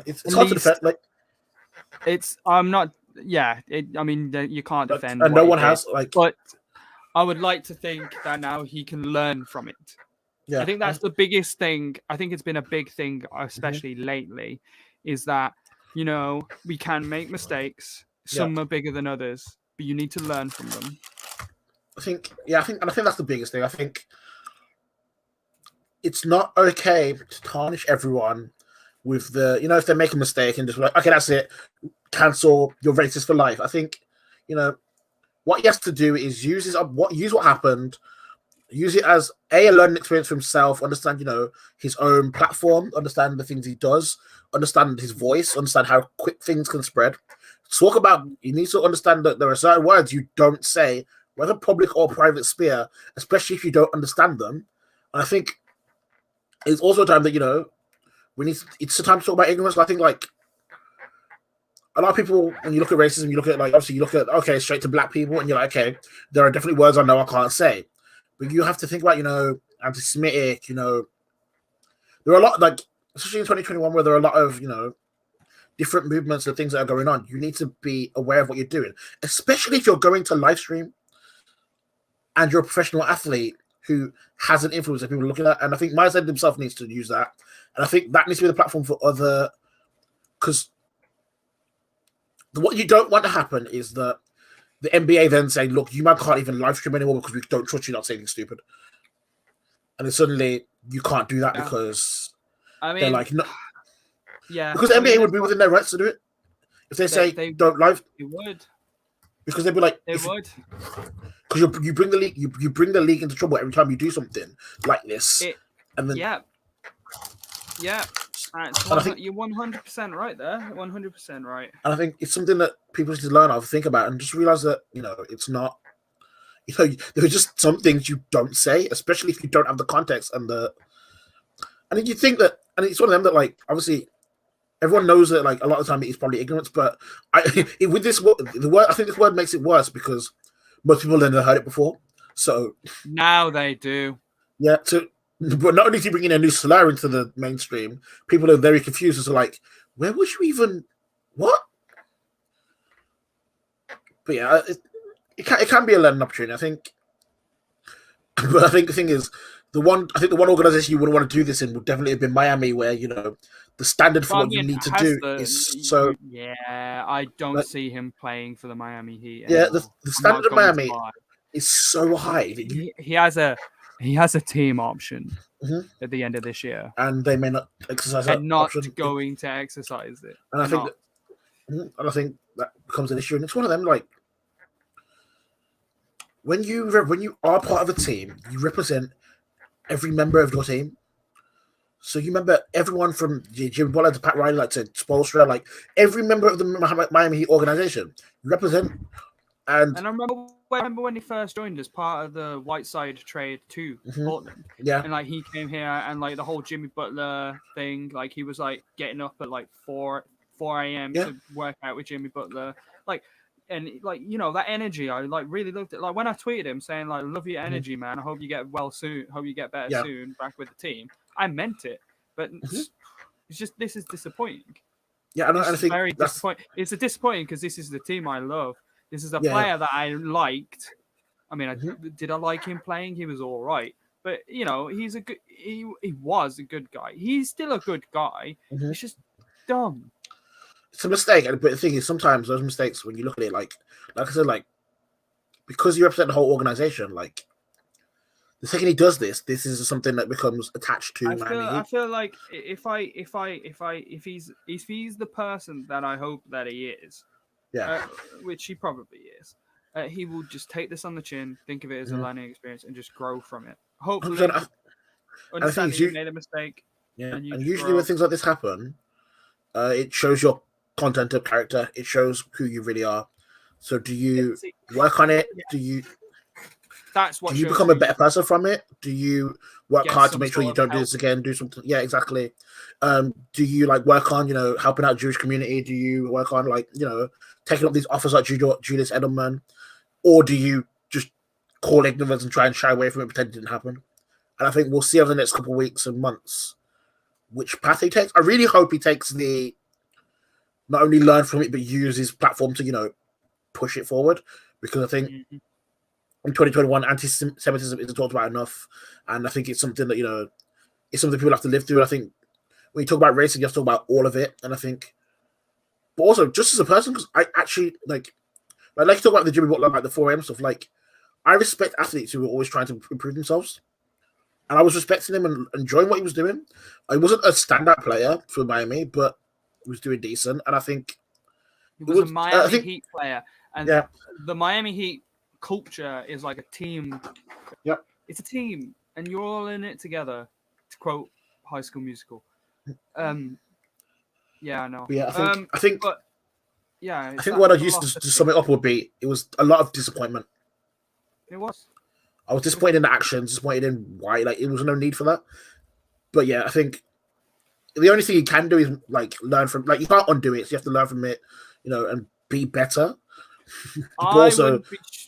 it's hard to defend. Like, I'm not. Yeah, I mean, you can't defend. And no one has like. But I would like to think that now he can learn from it. Yeah, I think that's the biggest thing. I think it's been a big thing, especially lately, is that we can make mistakes. Some are bigger than others, but you need to learn from them. I think that's the biggest thing. I think it's not okay to tarnish everyone with the, if they make a mistake and just be like, okay, that's it, cancel, you're racist for life. I think, what he has to do is use what happened, use it as a learning experience for himself, understand, his own platform, understand the things he does, understand his voice, understand how quick things can spread. Talk about, you need to understand that there are certain words you don't say, whether public or private sphere, especially if you don't understand them. And I think it's also a time that, it's a time to talk about ignorance. I think, like, a lot of people, when you look at racism, you look at, okay, straight to black people, and you're like, okay, there are definitely words I know I can't say. But you have to think about, anti-Semitic, there are a lot, like, especially in 2021, where there are a lot of, different movements and things that are going on. You need to be aware of what you're doing, especially if you're going to live stream and you're a professional athlete who has an influence that people are looking at. And I think Myers himself needs to use that. And I think that needs to be the platform for other, because what you don't want to happen is that the NBA then say, look, you might can't even live stream anymore because we don't trust you not saying anything stupid. And then suddenly you can't do that because they're like, no. Yeah. Because the NBA would be within their rights to do it. If they say don't live. They would. Because they'd be like, they would. Because you bring the league, you bring the league into trouble every time you do something like this. And then yeah. You're 100% right there. 100% right. And I think it's something that people need to learn of, think about, and just realize that it's not. There are just some things you don't say, especially if you don't have the context and the. And you think that, and it's one of them that, like, obviously, everyone knows that, like, a lot of the time it is probably ignorance, but with this word, I think this word makes it worse because most people have never heard it before. So now they do. Yeah. So, but not only do you bring in a new slur into the mainstream, people are very confused as to, like, where was you even? What? But yeah, it can be a learning opportunity, I think. But I think the thing is, the one organization you would want to do this in would definitely have been Miami, where the standard for what you need to do is so. Yeah, I don't see him playing for the Miami Heat. Yeah, the standard of Miami is so high. He has a team option at the end of this year, and they may not exercise that. And not option. Going to exercise it. And I think that becomes an issue, and it's one of them, like, when you are part of a team, you represent every member of your team. So you remember everyone from Jimmy Butler to Pat Riley, to Spoelstra, like every member of the Miami Heat organization, you represent. And I remember when he first joined as part of the Whiteside trade to Portland. Yeah. And, like, he came here and, like, the whole Jimmy Butler thing, like, he was, like, getting up at, like, 4 a.m. to work out with Jimmy Butler. Like, and, like, that energy, I, like, really loved it. Like, when I tweeted him saying, like, love your energy, man. I hope you get well soon. Hope you get better soon back with the team. I meant it. But it's just, this is disappointing. Yeah, and I think very disappointing. It's disappointing because this is the team I love. This is a player that I liked. I mean, did I like him playing? He was all right, but he's a good. He was a good guy. He's still a good guy. It's just dumb. It's a mistake, but the thing is, sometimes those mistakes, when you look at it, like I said, like because you represent the whole organization, like the second he does this is something that becomes attached to Miami Heat. I feel like if he's the person that I hope that he is, which he probably is, he will just take this on the chin, think of it as a learning experience, and just grow from it. Hopefully, understand that you made a mistake. Yeah, and usually when things like this happen, it shows your content of character. It shows who you really are. So, do you work on it? Do you? That's what. Do you become a better person from it? Do you work hard to make sure you don't do this again? Do something. Yeah, exactly. Do you work on helping out Jewish community? Do you work on taking up these offers like Julius Edelman, or do you just call ignorance and try and shy away from it, pretend it didn't happen? And I think we'll see over the next couple of weeks and months which path he takes. I really hope he takes the not only learn from it but use his platform to push it forward, because I think. In 2021, anti-Semitism isn't talked about enough, and I think it's something that it's something people have to live through. I think when you talk about racism, you have to talk about all of it, and I think, but also just as a person, because I actually like you talk about the Jimmy Butler, like the 4am stuff. Like, I respect athletes who are always trying to improve themselves, and I was respecting him and enjoying what he was doing. He wasn't a standout player for Miami, but he was doing decent, and I think he was a Miami Heat player, and the Miami Heat culture is like a team. Yep. It's a team, and you're all in it together. To quote High School Musical. Yeah, I know. Yeah, I think. But yeah, I think what I used to sum it up would be it was a lot of disappointment. It was. I was disappointed in the actions, disappointed in why. It was no need for that. But yeah, I think the only thing you can do is learn from. You can't undo it. So you have to learn from it, and be better.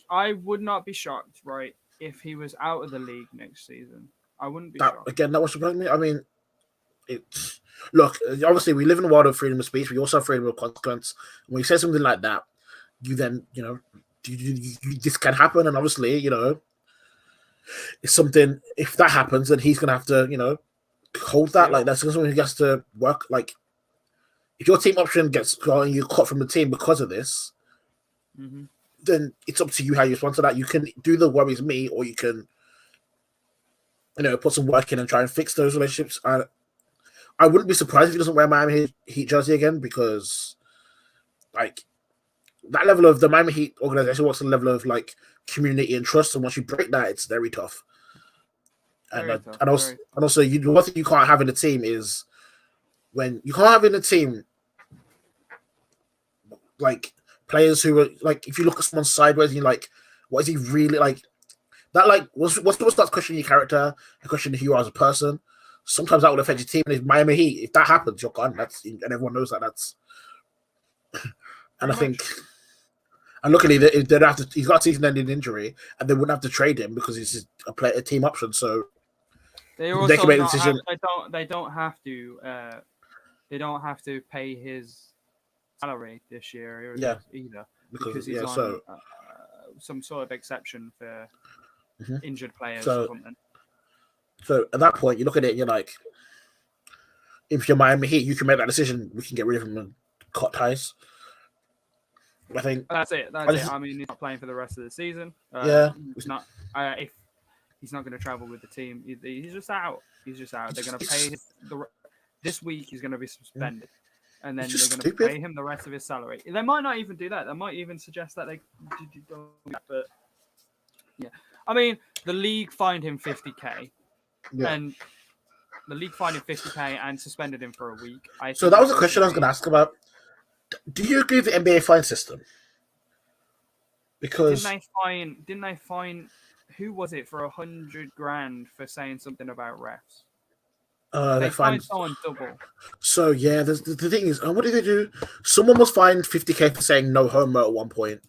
I would not be shocked, right, if he was out of the league next season. I wouldn't be shocked. Again, that was surprising me. I mean, look, obviously we live in a world of freedom of speech. We also have freedom of consequence. When you say something like that, you then, this can happen. And obviously, it's something, if that happens, then he's going to have to, hold that. That's something he has to work. If your team option gets going, you're cut from the team because of this, then it's up to you how you respond to that. You can do the worries me, or you can, put some work in and try and fix those relationships. I wouldn't be surprised if he doesn't wear Miami Heat jersey again, because that level of the Miami Heat organization wants a level of community and trust, and once you break that, it's very tough. And also, the one thing you can't have in a team is when you can't have in a team players who are if you look at someone sideways and you're what is he really that? What's that questioning your character and questioning who you are as a person? Sometimes that will affect your team. And if Miami Heat, if that happens, you're gone. And everyone knows that. And I think, and luckily they'd have to. He's got a season-ending injury, and they wouldn't have to trade him because it's a team option. So they can make a decision. They don't have to. They don't have to pay his salary this year either, because he's on some sort of exception for injured players or something. So at that point, you look at it and you're if you're Miami Heat, you can make that decision. We can get rid of him and cut ties. I think that's it. I mean, he's not playing for the rest of the season. He's not. If he's not going to travel with the team, he's just out. They're going to pay this week. He's going to be suspended. And then they're going to pay him the rest of his salary. They might not even do that. They might even suggest that they do that. But yeah, I mean, the league fined him $50,000, and the league fined him $50,000 and suspended him for a week. So that was a question I was going to ask about. Do you agree with the NBA fine system? Because didn't they fine who was it for $100,000 for saying something about refs? They fined someone double. So yeah, the thing is, what did they do? Someone was fined $50,000 for saying no homo at one point.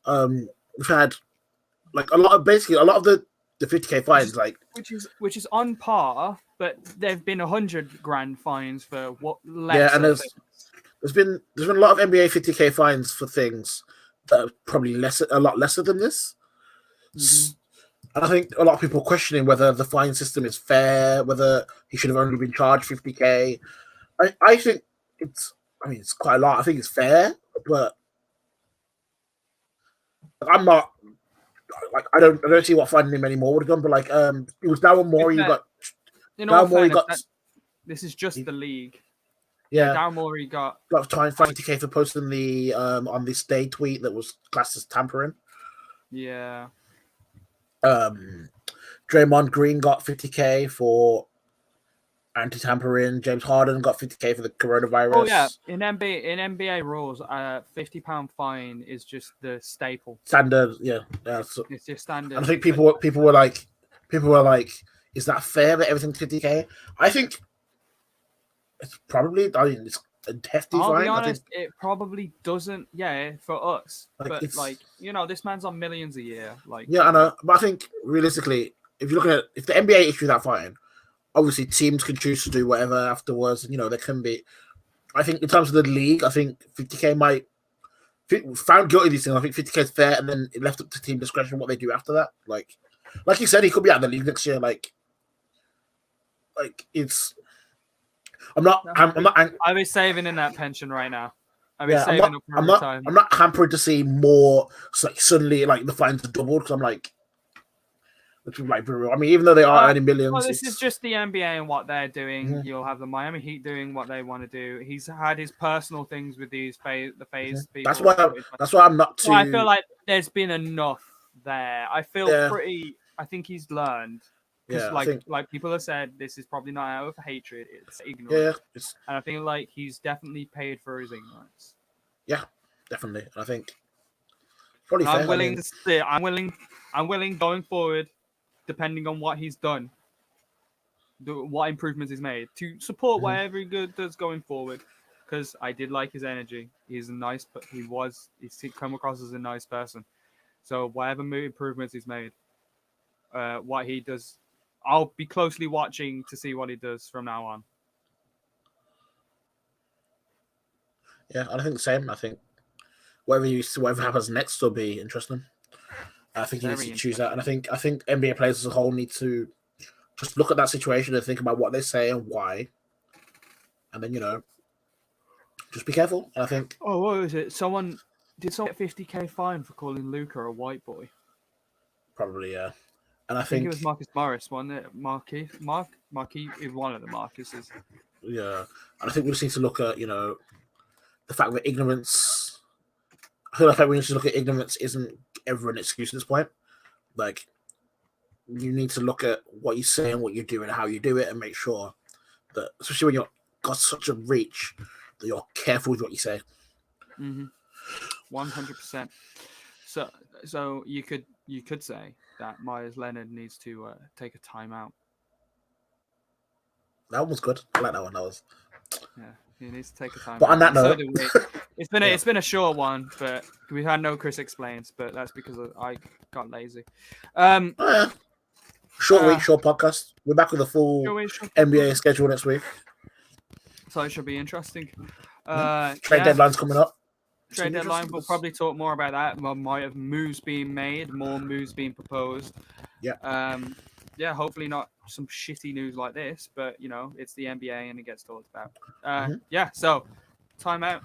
We've had a lot of the $50,000 fines, which is on par, but there've been $100,000 fines for what less. Yeah, and there's been a lot of NBA 50K fines for things that are probably a lot lesser than this. Mm-hmm. And I think a lot of people are questioning whether the fine system is fair, whether he should have only been charged 50K. I think it's quite a lot. I think it's fair, but I'm not like I don't see what finding him anymore would have done. But like it was Daryl Morey who got. Daryl Morey got. This is just the league. Yeah, Daryl Morey got 50K for posting the on this day tweet that was classed as tampering. Yeah. Draymond Green got 50K for anti-tampering. James Harden got 50K for the coronavirus. Oh yeah, in NBA rules, £50 fine is just the staple. Standard, yeah. So, it's just standard. I think people were like, is that fair that everything's 50K? I think it's probably. I mean, it's a hefty fine. I'll be honest, it probably doesn't. Yeah, for us, but this man's on millions a year. Like, yeah, I know, but I think realistically, if you're looking at if the NBA issue that fine, obviously teams can choose to do whatever afterwards. There can be. I think in terms of the league, I think 50K might found guilty of these things. I think 50K is fair, and then it left up to team discretion what they do after that. Like you said, he could be out of the league next year. Like it's. I'm not. I'll be saving in that pension right now. I'm not hampered to see more. Like suddenly, like the fines are doubled because I'm like. Which is like brutal. I mean, even though they are earning millions. Well, this is just the NBA and what they're doing. Mm-hmm. You'll have the Miami Heat doing what they want to do. He's had his personal things with the phase people. That's why I'm not too. So I feel like there's been enough there. I feel pretty. I think he's learned. Because like people have said, this is probably not out of hatred; it's ignorance. Yeah, and I feel like he's definitely paid for his ignorance. Yeah, definitely. I think probably. I'm willing to stay. I'm willing going forward, depending on what he's done, what improvements he's made, to support whatever he does going forward. Because I did like his energy. He's a nice. He's come across as a nice person. So whatever improvements he's made, what he does. I'll be closely watching to see what he does from now on. Yeah, I think the same. I think whatever happens next will be interesting. I think he needs to choose that, and I think NBA players as a whole need to just look at that situation and think about what they say and why, and then just be careful. And I think. Oh, what was it? Did someone get 50K fine for calling Luka a white boy? Probably, yeah. And I think it was Marcus Morris, wasn't it? Marquis is one of the Marcuses. Yeah, and I think we just need to look at the fact that ignorance. I feel like we need to look at ignorance isn't ever an excuse at this point. Like, you need to look at what you say and what you do and how you do it, and make sure that, especially when you've got such a reach, that you're careful with what you say. 100%. So you could say that Myers Leonard needs to take a timeout. That one was good. I like that one. Yeah, he needs to take a timeout. But on that note, it's been a short one, but we've had no Chris Explains, but that's because I got lazy. Short week, short podcast. We're back with a full NBA schedule next week. So it should be interesting. Trade deadline's coming up. Trade deadline. We'll probably talk more about that. There might have moves being made, more moves being proposed. Yeah. Hopefully not some shitty news like this, but it's the NBA and it gets talked about. Yeah. So, timeout.